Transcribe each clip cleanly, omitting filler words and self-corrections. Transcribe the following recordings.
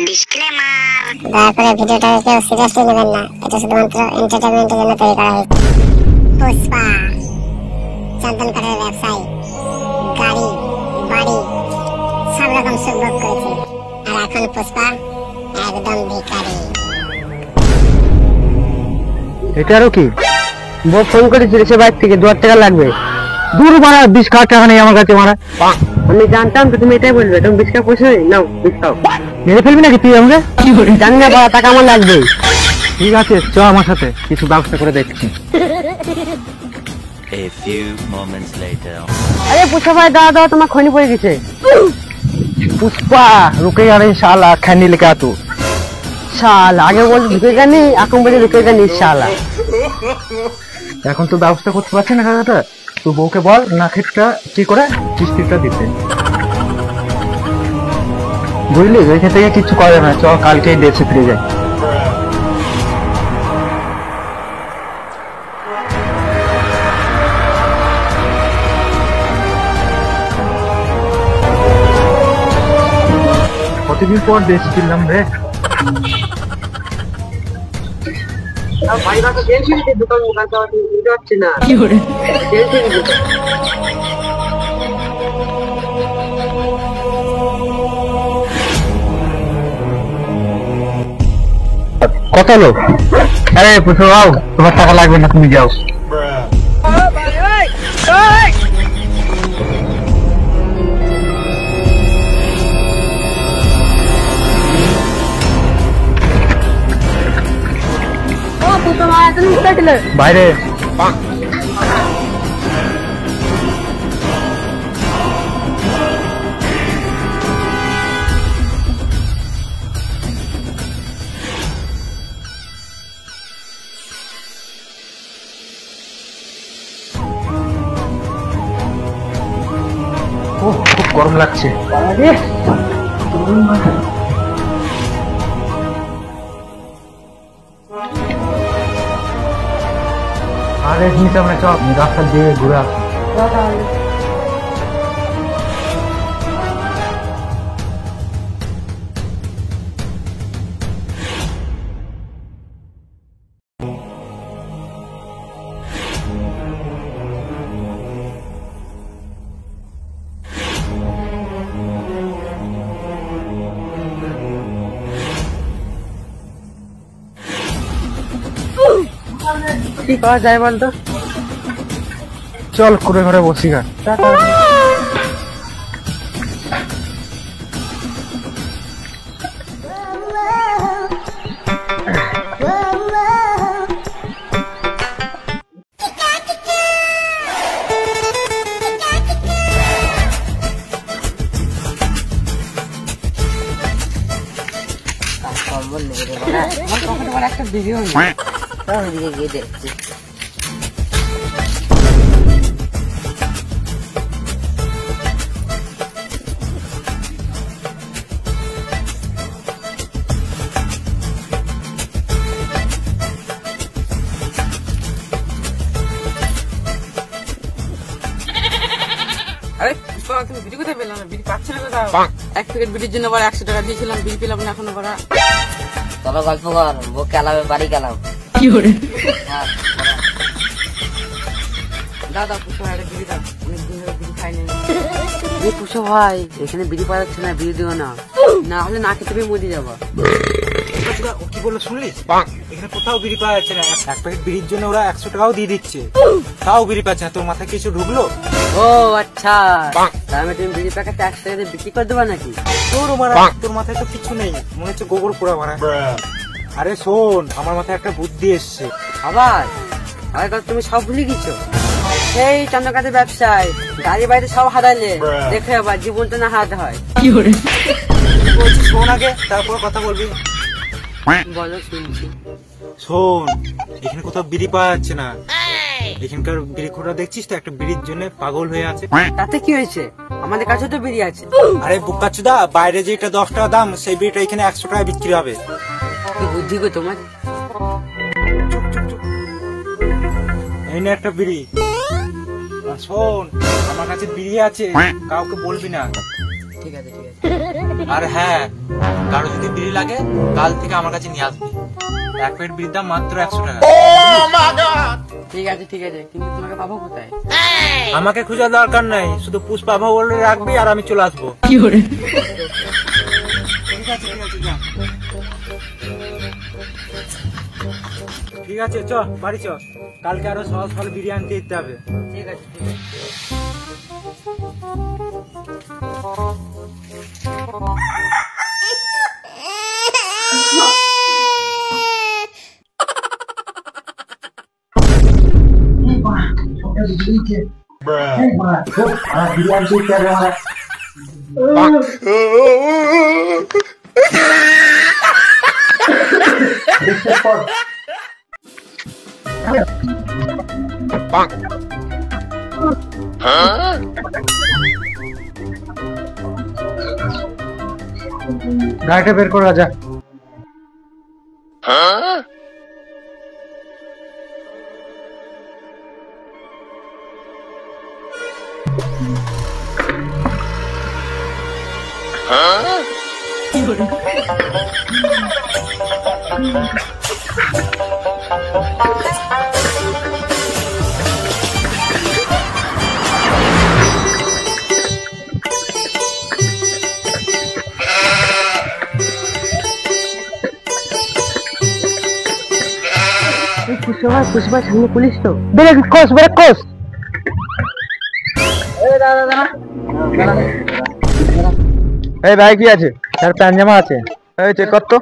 Disclaimer, দয়া করে ভিডিওটাকে কেউ সিরিয়াসলি নেবেন না, এটা শুধুমাত্র এন্টারটেইনমেন্টের জন্য তৈরি করা হয়েছে। পুষ্পা চন্দন কাঠের ব্যবসায়ী, গাড়ি বাড়ি সব রকম সুখ ভোগ করেছে, আর এখন পুষ্পা একদম ভিখারি। এটা আরো কি বউ ফোন করেছিল সে বাইক থেকে 2 টাকা লাগবে। দূর মারা 20 টাকা নেই আমার কাছে মারা। আমি জানতাম তো তুমি এটাই বলবে। তুমি 20 টাকা পয়সা নাও, 20 টাকা মেরে ফেলবি নাকি তুই আমাকে? জানি না বাবা, টাকা আমার লাগবে। ঠিক আছে চ আমার সাথে, কিছু ব্যবস্থা করে দেখছি। A few moments later. अरे पुष्पा भाई दादा तुम्हारा खोनी पड़ गई। पुष्पा रुकेगा नहीं साला, खैनी लेके आ तू। साला आगे बोल रुकेगा नहीं, এখন বলে रुकेगा नहीं साला। এখন তো ব্যবস্থা করতে পারছিস না কাকাটা, তুই বউকে বল না খেটটা কি করে কিস্তিটা দিতে। বুঝলি ওইখান থেকে কিছু করে না, চ কালকেই ডেটে ফিরে যাই। কতদিন পর দেশ ফিরলাম রে। কত লোক? আরে পুষো যাও, তোমার টাকা লাগবে না, তুমি যাও। বাইরে খুব গরম লাগছে। আরে নিচে আমরা চল রাস্তা দিয়ে ঘুরে আসি। কি করা যায় বলতো? চল করে ঘরে বসি গা। একটা ভিডিও গিয়ে দেখছি। আরে তুমি বিড়ি কোথায় পেলাম না? বিড়ি পাচ্ছি না কোথাও। 1 প্যাকেট বিড়ির জন্য আবার 100 টাকা দিয়েছিলাম, বিল পেলাম না এখনো করা। তবে গল্প কর, বউ কেলাবে বাড়ি গেলাম। কি করে দাদা পুষো ভাই বিড়ি দাও, অনেকদিন ধরে বিড়ি খাই নাই। এই পুষো ভাই এখানে বিড়ি পাওয়া যাচ্ছে না, বিড়ি দিও না, না হলে না খেতে পেয়ে মরে যাবো। ও কি বললো শুনলিস? এখানে কোথাও বিড়ি পাওয়া যাচ্ছে না। 1 প্যাকেট বিড়ির জন্য ওরা 100 টাকাও দিয়ে দিচ্ছে, তাও বিড়ি পাচ্ছে না। তোর মাথায় কিছু ঢুকলো? ও আচ্ছা, তাহলে তুমি বিড়ি প্যাকেট 100 টাকা দিয়ে বিক্রি করে দেবা নাকি? তোর মাথায় তো কিছু নেই, মনে হচ্ছে গোবর পোড়া মারা। আরে শোন, আমার মাথায় একটা বুদ্ধি এসছে। আবার তুমি সব ভুলে গেছো? সেই চন্দ্রকান্তের ব্যবসায় গাড়ি বাড়িতে সব হারাইলে, দেখে আবার জীবনটা না হারাতে হয়। কি করে বলছি শোন আগে, তারপর কথা বলবি। বলো শুনছি। শোন, এখানে কোথাও বিড়ি পাওয়া যাচ্ছে না। এখানকার বিড়ি খোঁড়া দেখছিস তো, একটা বিড়ির জন্য পাগল হয়ে আছে। তাতে কি হয়েছে? আমাদের কাছে তো বিড়ি আছে। আরে বুকাচুদা, বাইরে যেটা 10 টাকা দাম, সেই বিড়িটা এখানে 100 টাকা বিক্রি হবে। কি বুদ্ধি গো তোমার? এই না একটা বিড়ি। শোন, আমার কাছে বিড়ি আছে, কাউকে বলবি না। ঠিক আছে ঠিক আছে। আর হ্যাঁ, কারো যদি বিড়ি লাগে কাল থেকে আমার কাছে নিয়ে আসবি। এক প্যাকেট বিড়ির দাম মাত্র 100 টাকা। ঠিক আছে কিন্তু তোমাকে পাবো কোথায়? আমাকে খোঁজার দরকার নাই, শুধু পুষ্পা ভাব বলে রাখবি আর আমি চলে আসবো। ঠিক আছে চ বাড়ি চ, কালকে আরো সহজ ফল বিরিয়ানি দিতে হবে। ঠিক আছে। গাড়িটা বের করা যা। পুষ্পা সামনে পুলিশ তো। ব্রেক কোস। এই ভাই কি আছে? স্যার প্যান্ট আছে, এই চেক কর তো।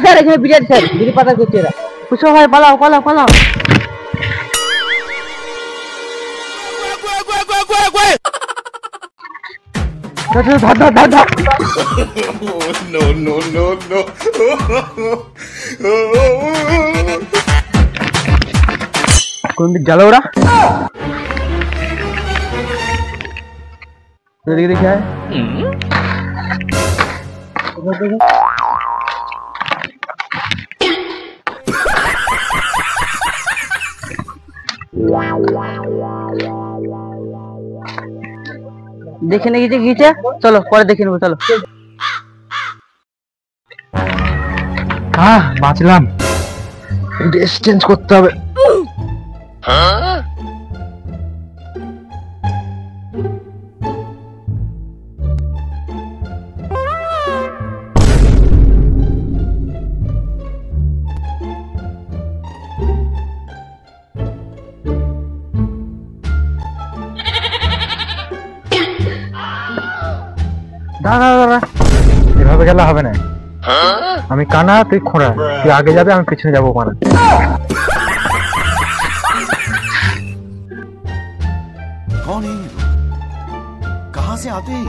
স্যার এখানে বিরিয়ানি স্যার, বিড়ি পাতা করছে এরা। পুষ্পা ভাই পালাও। ধর। কোন দিক গেল ওরা? দেখে আয়। দেখে নিয়ে গিয়েছে, চলো পরে দেখে নেবো, চলো। হ্যাঁ বাঁচলাম, ড্রেস চেঞ্জ করতে হবে। দাঁড়া, এভাবে গেলে হবে না। আমি কানা, তুই খোঁড়া, তুই আগে যাবে, আমি পিছনে যাবো। কানা कौन है ये लोग? कहां से आते हैं?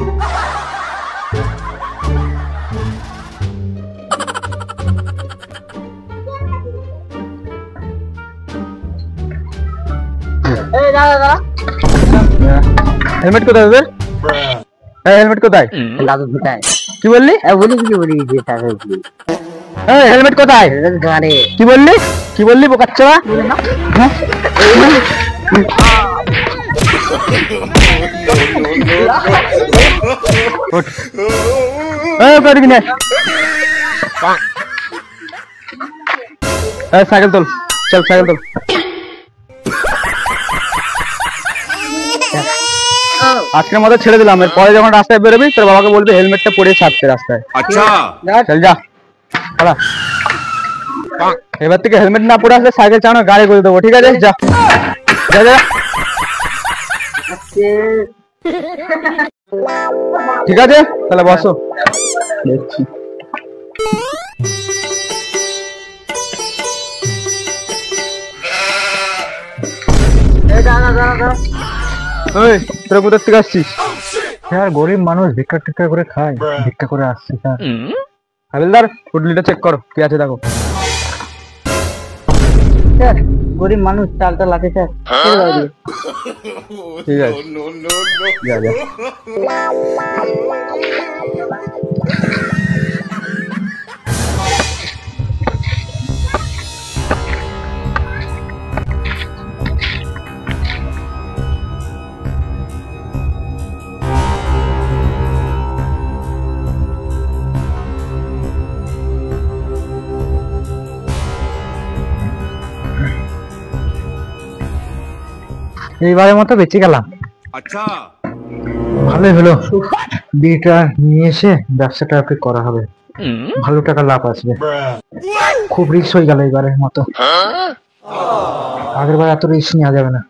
হেলমেট কোথায় তোদের? হেলমেট কোথায়? কি বললি? হেলমেট কোথায়? কি বললি বোকাচ্চা? সাইকেল তোল, চল সাইকেল তোল। আজকের মতো ছেড়ে দিলাম, পরে যখন রাস্তায় বেরোবি তোর বাবাকে বলবি হেলমেটটা পরে ছাড়তে রাস্তায়। अच्छा চল যা। এবার থেকে হেলমেট না পরে আসলে সাইকেল চালানো গাড়ি করে দেবো, ঠিক আছে? যা যা। ঠিক আছে তাহলে বসো, দেখছি। তোরা কোথার থেকে আসছিস? স্যার গরিব মানুষ, ভিক্ষা টিক্ষা করে খায়, ভিক্ষা করে আসছি স্যার। হাবিলদার পুটলিটা চেক করো, কি আছে দেখো। স্যার গরিব মানুষ, চালটা লাগে স্যার। ঠিক আছে যা যা। এইবারের মতো বেঁচে গেলাম। अच्छा ভালোই হলো, বিয়েটা নিয়ে এসে ব্যবসাটা ওকে করা হবে, ভালো টাকা লাভ আসবে। খুব রিস্ক হয়ে গেল এবারের মতো, আগের বার এত রিস্ক নেওয়া যাবে না।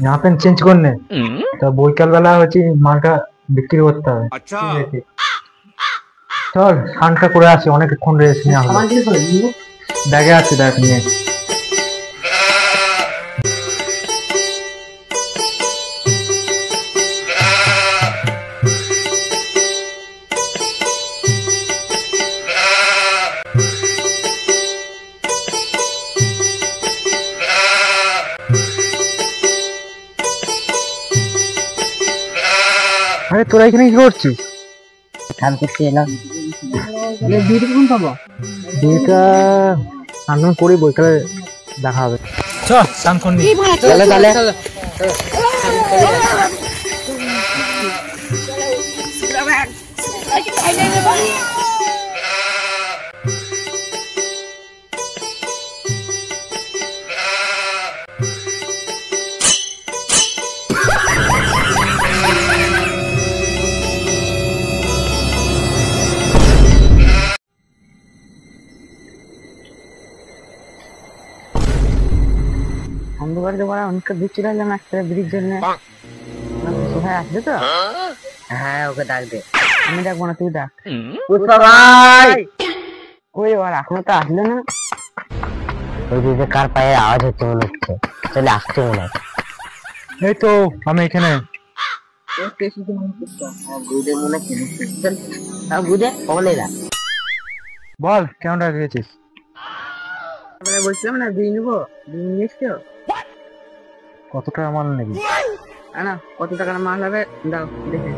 यहाँ पेन चेंज करने तो বৈকাল বেলা হচ্ছে মালটা বিক্রি করতে হবে। अच्छा চল স্নানটা করে আসি, অনেকক্ষণ রেস্ট নেওয়া হলো। ব্যাগে আছে, দেখ নিয়ে। আরে তোরা এখানে কি করছিস? ধান করতে এলাম। বিয়েটা কখন পাবো? বিয়েটা স্নান করি, বৈকালে দেখা হবে। চ স্নান করনি। চলে তাহলে। অন্ধকারে তো অনেকটা দূর চলে এলাম একটা ব্রিজ জন্য। ভাই আসবে তো? হ্যাঁ ওকে ডাক দে। আমি ডাকবো না, তুই ডাক। পুষ্পা ভাই কই এবার এখনো তো আসলো না। ওই দিকে কার পায়ে আওয়াজ হচ্ছে মনে হচ্ছে, চলে আসছে মনে হয়। এই তো আমি এখানে। বল কেমন রেখেছিস? বলছিলাম না বিয়ে নিবো, বিয়ে নিয়ে এসছো? কত টাকা মাল নেবি? না কত টাকার মাল হবে দাও দেখে।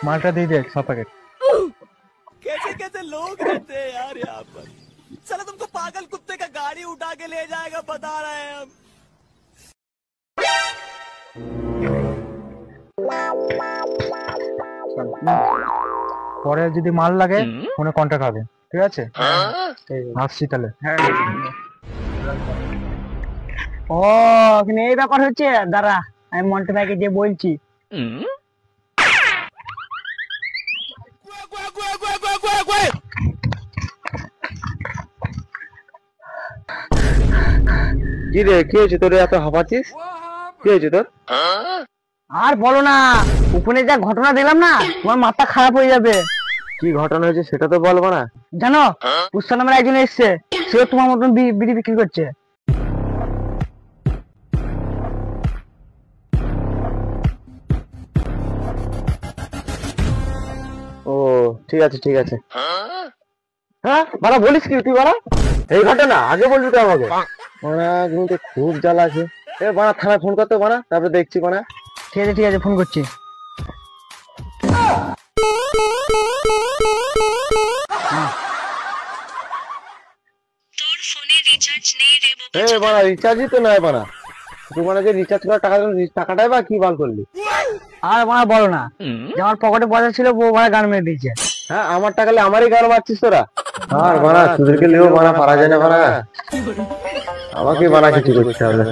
মালটা দিয়ে দেখ 6 প্যাকেট। कैसे कैसे लोग रहते हैं यार यहाँ पर। चलो तुमको पागल कुत्ते का गाड़ी उठा के ले जाएगा, बता रहे हैं हम। পরে যদি মাল লাগে ফোনে কন্টাক্ট হবে, ঠিক আছে? আসছি তাহলে। ও ওখানে এই ব্যাপার হচ্ছে, দাঁড়া আমি মন্টু ভাইকে যে বলছি। কি রে, কি হয়েছে তোর এত হাঁপাচ্ছিস? কি হয়েছে তোর? আর বলো না, উপরে যা ঘটনা দিলাম না, তোমার মাথা খারাপ হয়ে যাবে। কি ঘটনা হয়েছে সেটা তো বলবো না? জানো পুষ্পা নামের একজন এসছে, সেও তোমার মতন বিড়ি বিক্রি করছে। ও ঠিক আছে ঠিক আছে। হ্যাঁ বাড়া বলিস কি তুই? বাড়া এই ঘটনা আগে বলবি তো আমাকে। বাড়া কিন্তু খুব জ্বালা আছে। এ বাড়া থানায় ফোন করতে বাড়া, তারপরে দেখছি বাড়া। ঠিক আছে ফোন করছি। এ বাড়া রিচার্জই তো নাই বাড়া। তুই বাড়া যে রিচার্জ করার টাকাটাই বা কি বাল করলি? আর বাড়া বলো না, যে আমার পকেটে পয়সা ছিল বউ বাড়া গান মেরে দিয়েছে। হ্যাঁ আমার টাকা আমারই গান মারছিস তোরা? আর বাড়া তোদেরকে লিও বাড়া পারা যায় না বাড়া, আমাকে বাড়া কিছু করতে হবে।